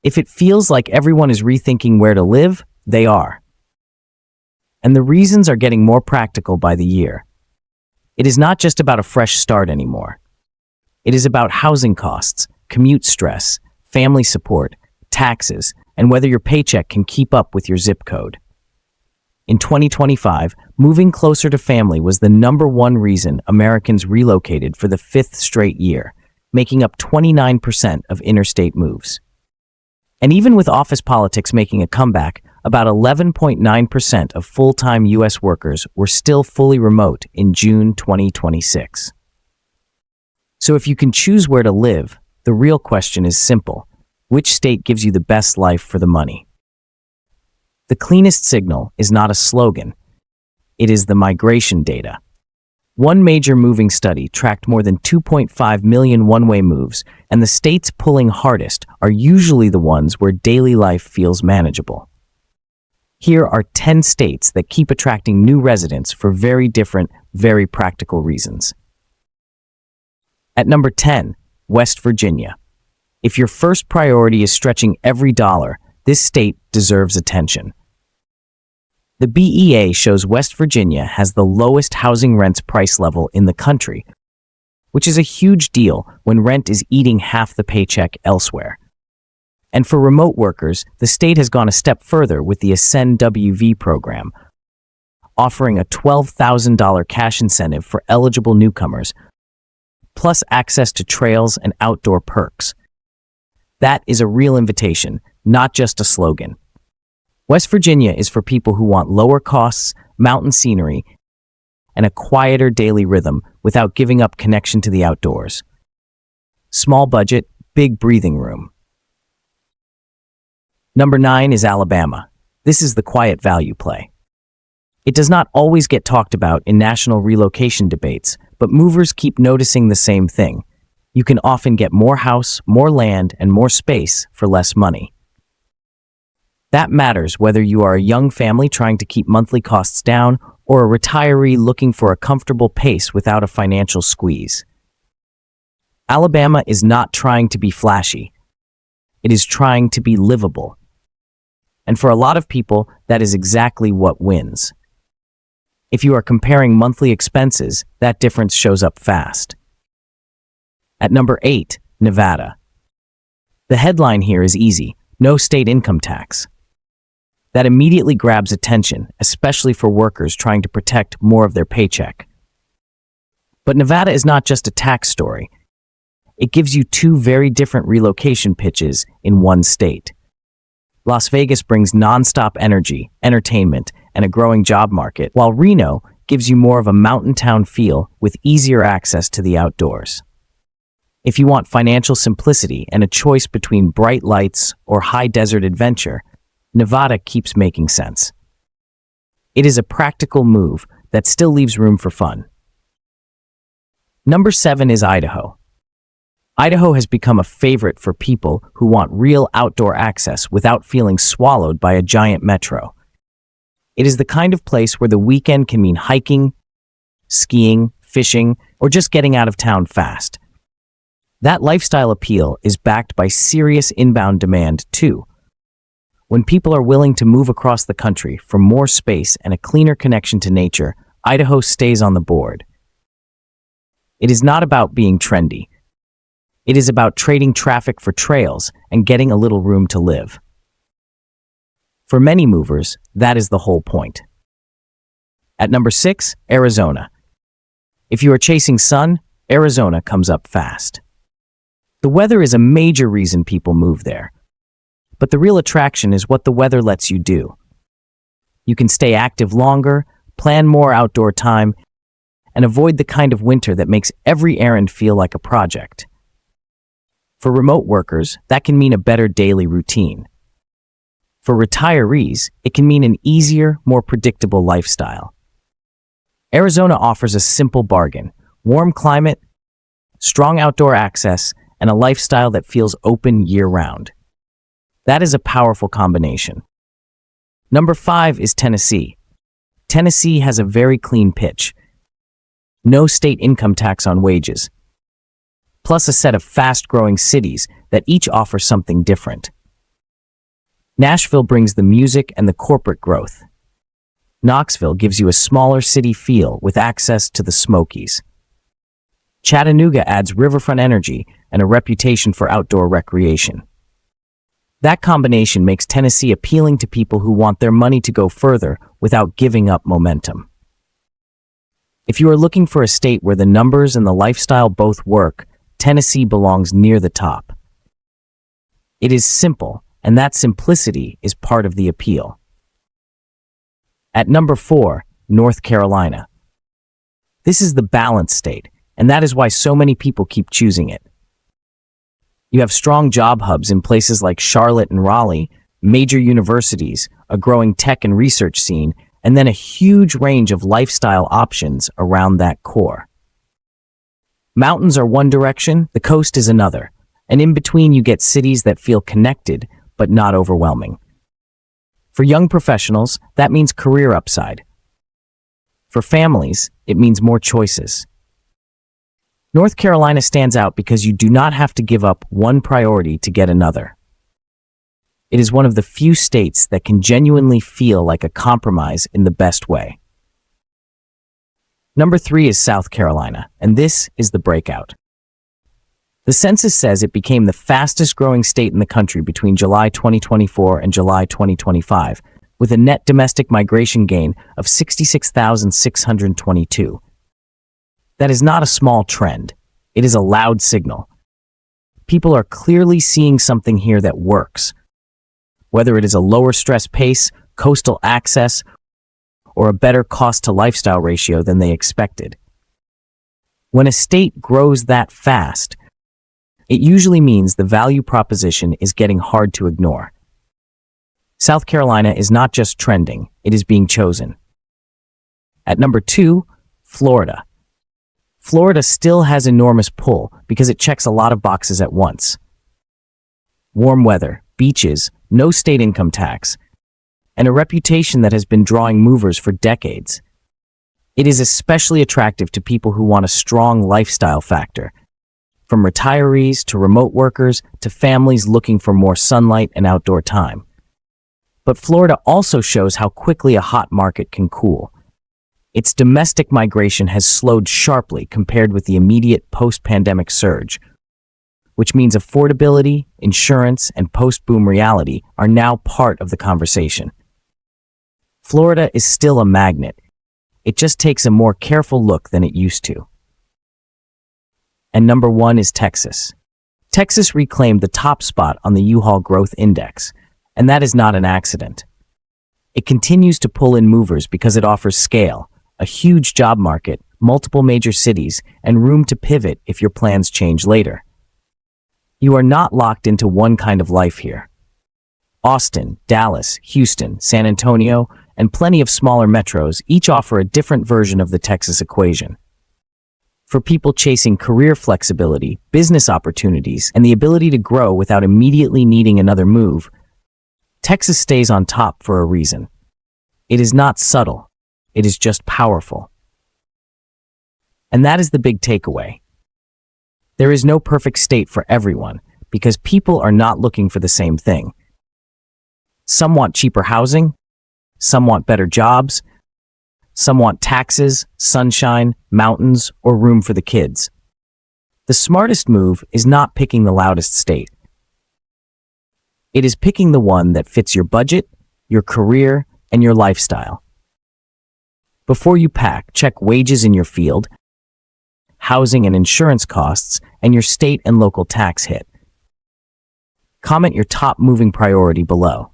If it feels like everyone is rethinking where to live, they are. And the reasons are getting more practical by the year. It is not just about a fresh start anymore. It is about housing costs, commute stress, family support, taxes, and whether your paycheck can keep up with your zip code. In 2025, moving closer to family was the #1 reason Americans relocated for the 5th straight year, making up 29% of interstate moves. And even with office politics making a comeback, about 11.9% of full-time U.S. workers were still fully remote in June 2026. So if you can choose where to live, the real question is simple. Which state gives you the best life for the money? The cleanest signal is not a slogan. It is the migration data. One major moving study tracked more than 2.5 million one-way moves, and the states pulling hardest are usually the ones where daily life feels manageable. Here are 10 states that keep attracting new residents for very different, very practical reasons. At number 10, West Virginia. If your first priority is stretching every dollar, this state deserves attention. The BEA shows West Virginia has the lowest housing rents price level in the country, which is a huge deal when rent is eating half the paycheck elsewhere. And for remote workers, the state has gone a step further with the Ascend WV program, offering a $12,000 cash incentive for eligible newcomers, plus access to trails and outdoor perks. That is a real invitation, not just a slogan. West Virginia is for people who want lower costs, mountain scenery, and a quieter daily rhythm without giving up connection to the outdoors. Small budget, big breathing room. Number 9 is Alabama. This is the quiet value play. It does not always get talked about in national relocation debates, but movers keep noticing the same thing. You can often get more house, more land, and more space for less money. That matters whether you are a young family trying to keep monthly costs down or a retiree looking for a comfortable pace without a financial squeeze. Alabama is not trying to be flashy. It is trying to be livable. And for a lot of people, that is exactly what wins. If you are comparing monthly expenses, that difference shows up fast. At number 8, Nevada. The headline here is easy: no state income tax. That immediately grabs attention, especially for workers trying to protect more of their paycheck. But Nevada is not just a tax story. It gives you two very different relocation pitches in one state. Las Vegas brings nonstop energy, entertainment, and a growing job market, while Reno gives you more of a mountain town feel with easier access to the outdoors. If you want financial simplicity and a choice between bright lights or high desert adventure, Nevada keeps making sense. It is a practical move that still leaves room for fun. Number 7 is Idaho. Idaho has become a favorite for people who want real outdoor access without feeling swallowed by a giant metro. It is the kind of place where the weekend can mean hiking, skiing, fishing, or just getting out of town fast. That lifestyle appeal is backed by serious inbound demand, too. When people are willing to move across the country for more space and a cleaner connection to nature, Idaho stays on the board. It is not about being trendy. It is about trading traffic for trails and getting a little room to live. For many movers, that is the whole point. At number 6, Arizona. If you are chasing sun, Arizona comes up fast. The weather is a major reason people move there. But the real attraction is what the weather lets you do. You can stay active longer, plan more outdoor time, and avoid the kind of winter that makes every errand feel like a project. For remote workers, that can mean a better daily routine. For retirees, it can mean an easier, more predictable lifestyle. Arizona offers a simple bargain: warm climate, strong outdoor access, and a lifestyle that feels open year-round. That is a powerful combination. Number 5 is Tennessee. Tennessee has a very clean pitch. No state income tax on wages, plus a set of fast-growing cities that each offer something different. Nashville brings the music and the corporate growth. Knoxville gives you a smaller city feel with access to the Smokies. Chattanooga adds riverfront energy and a reputation for outdoor recreation. That combination makes Tennessee appealing to people who want their money to go further without giving up momentum. If you are looking for a state where the numbers and the lifestyle both work, Tennessee belongs near the top. It is simple, and that simplicity is part of the appeal. At number 4, North Carolina. This is the balanced state, and that is why so many people keep choosing it. You have strong job hubs in places like Charlotte and Raleigh, major universities, a growing tech and research scene, and then a huge range of lifestyle options around that core. Mountains are one direction, the coast is another, and in between you get cities that feel connected but not overwhelming. For young professionals, that means career upside. For families, it means more choices. North Carolina stands out because you do not have to give up one priority to get another. It is one of the few states that can genuinely feel like a compromise in the best way. Number 3 is South Carolina, and this is the breakout. The census says it became the fastest growing state in the country between July 2024 and July 2025, with a net domestic migration gain of 66,622. That is not a small trend. It is a loud signal. People are clearly seeing something here that works, whether it is a lower stress pace, coastal access, or a better cost-to-lifestyle ratio than they expected. When a state grows that fast, it usually means the value proposition is getting hard to ignore. South Carolina is not just trending, it is being chosen. At number 2, Florida. Florida still has enormous pull because it checks a lot of boxes at once. Warm weather, beaches, no state income tax, and a reputation that has been drawing movers for decades. It is especially attractive to people who want a strong lifestyle factor, from retirees to remote workers to families looking for more sunlight and outdoor time. But Florida also shows how quickly a hot market can cool. Its domestic migration has slowed sharply compared with the immediate post-pandemic surge, which means affordability, insurance, and post-boom reality are now part of the conversation. Florida is still a magnet. It just takes a more careful look than it used to. And number 1 is Texas. Texas reclaimed the top spot on the U-Haul Growth Index, and that is not an accident. It continues to pull in movers because it offers scale, a huge job market, multiple major cities, and room to pivot if your plans change later. You are not locked into one kind of life here. Austin, Dallas, Houston, San Antonio, and plenty of smaller metros each offer a different version of the Texas equation. For people chasing career flexibility, business opportunities, and the ability to grow without immediately needing another move, Texas stays on top for a reason. It is not subtle. It is just powerful. And that is the big takeaway. There is no perfect state for everyone because people are not looking for the same thing. Some want cheaper housing, some want better jobs, some want taxes, sunshine, mountains, or room for the kids. The smartest move is not picking the loudest state. It is picking the one that fits your budget, your career, and your lifestyle. Before you pack, check wages in your field, housing and insurance costs, and your state and local tax hit. Comment your top moving priority below.